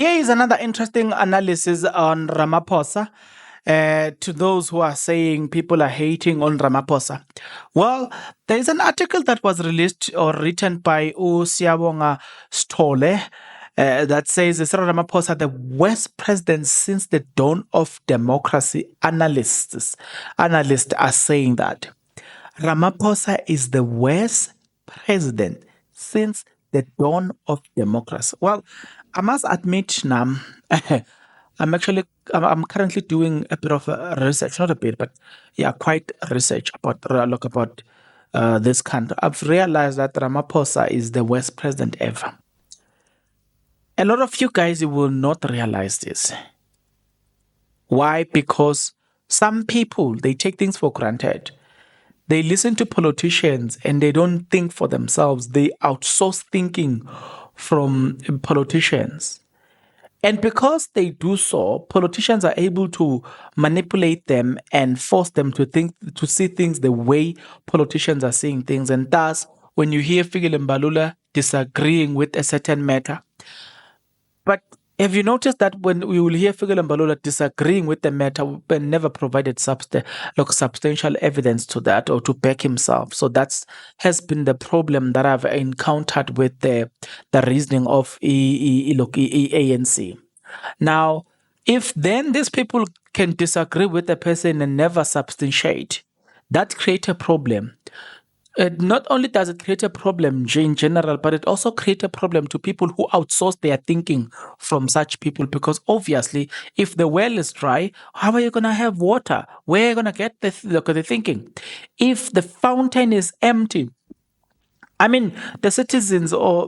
Here is another interesting analysis on Ramaphosa. To those who are saying people are hating on Ramaphosa. Well, there is an article that was released or written by Siabonga Stole that says Cyril Ramaphosa, the worst president since the dawn of democracy. Analysts are saying that Ramaphosa is the worst president since the dawn of democracy. Well, I must admit now, I'm currently doing a bit of research, not a bit, but yeah, quite research about this country. I've realized that Ramaphosa is the worst president ever. A lot of you guys will not realize this. Why? Because some people, they take things for granted. They listen to politicians and they don't think for themselves. They outsource thinking from politicians. And because they do so, politicians are able to manipulate them and force them to see things the way politicians are seeing things. And thus, when you hear Fikile Mbalula disagreeing with a certain matter, but have you noticed that when we will hear Fikile Mbalula disagreeing with the matter, but never provided substantial evidence to that or to back himself? So that has been the problem that I've encountered with the reasoning of ANC. Now, if then these people can disagree with the person and never substantiate, that creates a problem. Not only does it create a problem in general, but it also creates a problem to people who outsource their thinking from such people. Because obviously, if the well is dry, how are you going to have water? Where are you going to get the thinking? If the fountain is empty, I mean, the citizens are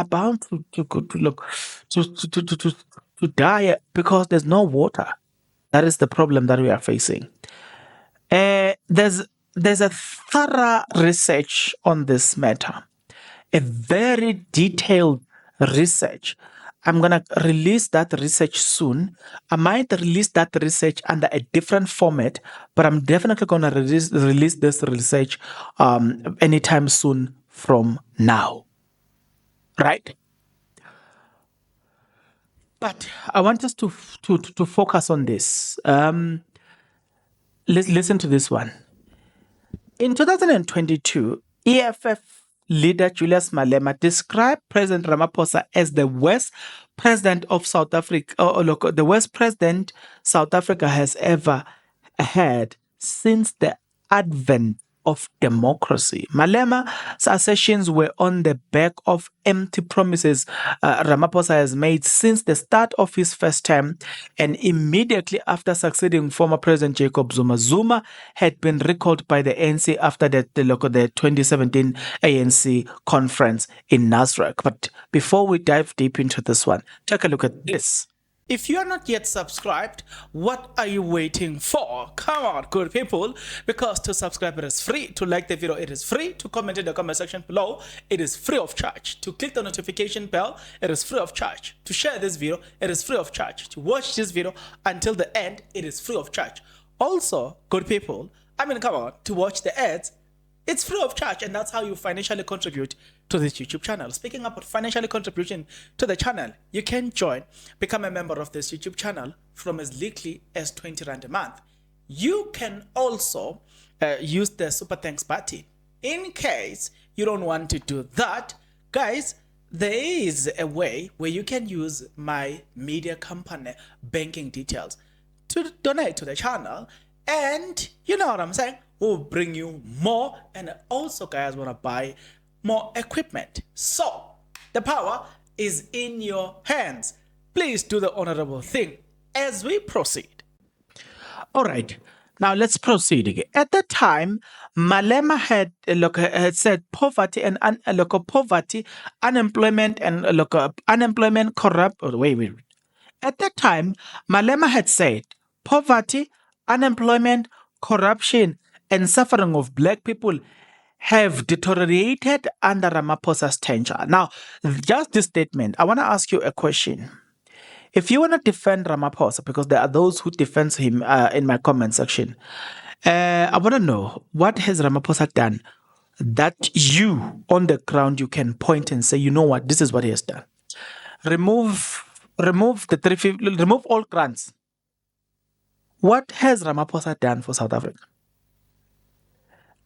bound to die because there's no water. That is the problem that we are facing. There's a thorough research on this matter, a very detailed research. I'm going to release that research soon. I might release that research under a different format, but I'm definitely going to release this research anytime soon from now. Right? But I want us to focus on this. Listen to this one. In 2022, EFF leader Julius Malema described President Ramaphosa as the worst president of South Africa, the worst president South Africa has ever had since the advent of democracy. Malema's assertions were on the back of empty promises Ramaphosa has made since the start of his first term and immediately after succeeding former President Jacob Zuma. Zuma had been recalled by the ANC after the 2017 ANC conference in Nasrec. But before we dive deep into this one, take a look at this. If you are not yet subscribed, what are you waiting for? Come on, good people, because to subscribe it is free, to like the video it is free, to comment in the comment section below it is free of charge, to click the notification bell it is free of charge, to share this video it is free of charge, to watch this video until the end it is free of charge. Also, good people, come on, to watch the ads it's free of charge, and that's how you financially contribute to this YouTube channel. Speaking about financially contribution to the channel, you can become a member of this YouTube channel from as little as 20 Rand a month. You can also use the Super Thanks button. In case you don't want to do that, guys, there is a way where you can use my media company banking details to donate to the channel, and you know what I'm saying? Will bring you more, and also guys want to buy more equipment. So the power is in your hands. Please do the honorable thing as we proceed. All right, now let's proceed again. At the time, Malema had said poverty and unemployment and unemployment corrupt. Wait. At that time, Malema had said poverty, unemployment, corruption, and suffering of black people have deteriorated under Ramaphosa's tenure. Now, just this statement, I want to ask you a question. If you want to defend Ramaphosa, because there are those who defend him in my comment section, I want to know, what has Ramaphosa done that you, on the ground, you can point and say, you know what, this is what he has done. Remove remove the 350, remove all grants. What has Ramaphosa done for South Africa?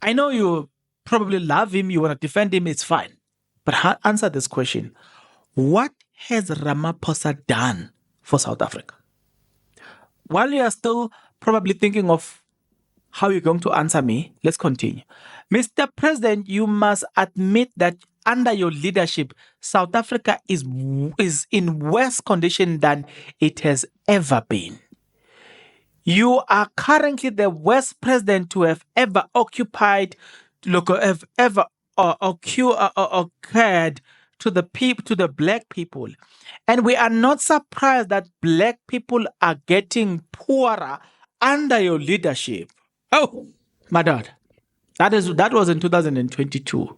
I know you probably love him, you want to defend him, it's fine. But answer this question. What has Ramaphosa done for South Africa? While you are still probably thinking of how you're going to answer me, let's continue. Mr. President, you must admit that under your leadership, South Africa is in worse condition than it has ever been. You are currently the worst president to have ever occupied, have ever occurred to the people, to the black people, and we are not surprised that black people are getting poorer under your leadership. Oh, my God, that was in 2022.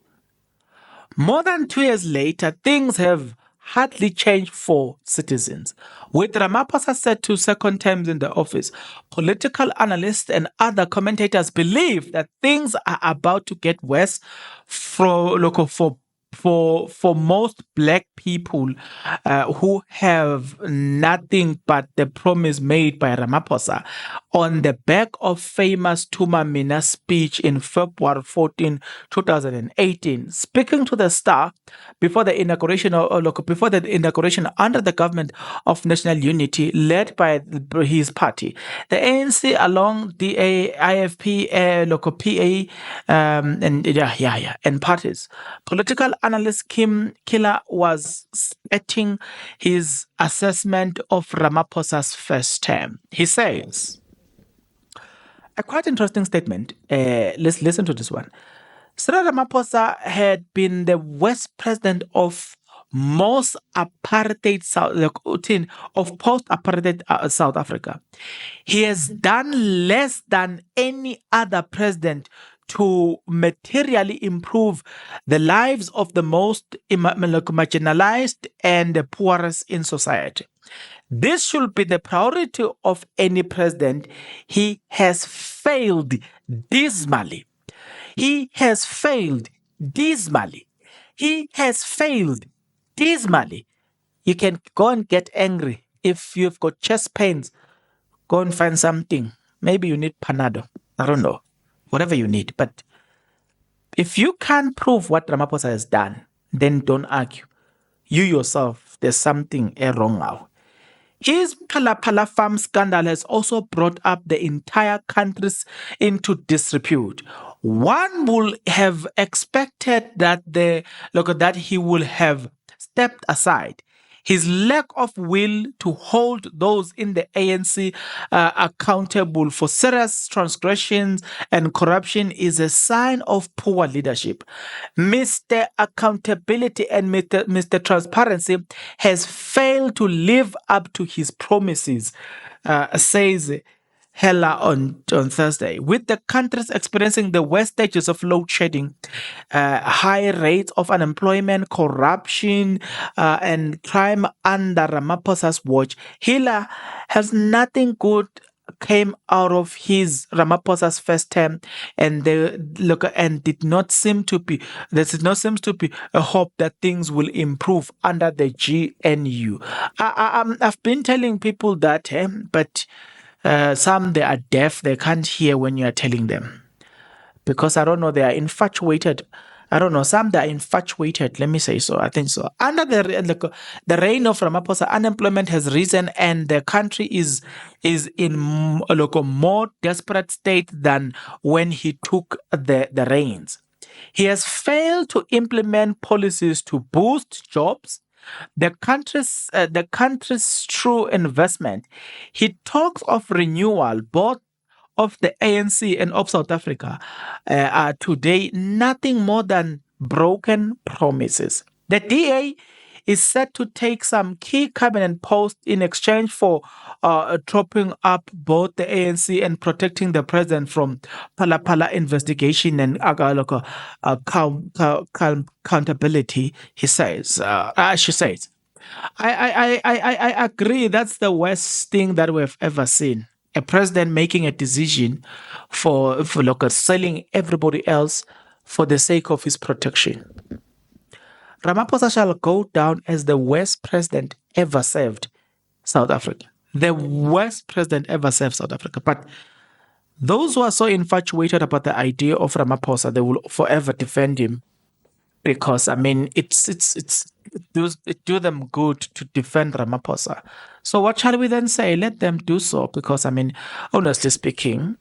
More than 2 years later, things have hardly changed for citizens. With Ramaphosa set to second terms in the office, political analysts and other commentators believe that things are about to get worse for most black people who have nothing but the promise made by Ramaphosa on the back of famous Tuma Mina speech in February 14, 2018. Speaking to the Star before the inauguration under the government of national unity led by his party, the ANC along DA, IFP, local PA, and parties. Political analyst Kim Killer was stating his assessment of Ramaphosa's first term. He says, a quite interesting statement. Let's listen to this one. Cyril Ramaphosa had been the worst president of most apartheid of post-apartheid South Africa. He has done less than any other president to materially improve the lives of the most marginalized and the poorest in society. This should be the priority of any president. He has failed dismally. He has failed dismally. He has failed dismally. You can go and get angry. If you've got chest pains, go and find something. Maybe you need Panado. I don't know. Whatever you need. But if you can't prove what Ramaphosa has done, then don't argue. You yourself, there's something wrong now. His Phala farm scandal has also brought up the entire country into disrepute. One would have expected that that he would have stepped aside. His lack of will to hold those in the ANC accountable for serious transgressions and corruption is a sign of poor leadership. Mr. Accountability and Mr. Transparency has failed to live up to his promises, says Hela on Thursday. With the countries experiencing the worst stages of load shedding, high rates of unemployment, corruption, and crime under Ramaphosa's watch, Hela has nothing good came out of his Ramaphosa's first term, and there did not seem to be a hope that things will improve under the GNU. I've been telling people that, but some they are deaf, they can't hear when you are telling them. Because I don't know, they are infatuated. I don't know, some they are infatuated, let me say so, I think so. Under the reign of Ramaphosa, unemployment has risen and the country is in a more desperate state than when he took the reins. He has failed to implement policies to boost jobs, the country's true investment. He talks of renewal, both of the ANC and of South Africa are today nothing more than broken promises. The DA is set to take some key cabinet posts in exchange for propping up both the ANC and protecting the president from Phala investigation and accountability, she says. I agree that's the worst thing that we've ever seen. A president making a decision for selling everybody else for the sake of his protection. Ramaphosa shall go down as the worst president ever served South Africa. The worst president ever served South Africa. But those who are so infatuated about the idea of Ramaphosa, they will forever defend him because I mean it do them good to defend Ramaphosa. So what shall we then say? Let them do so because I mean, honestly speaking,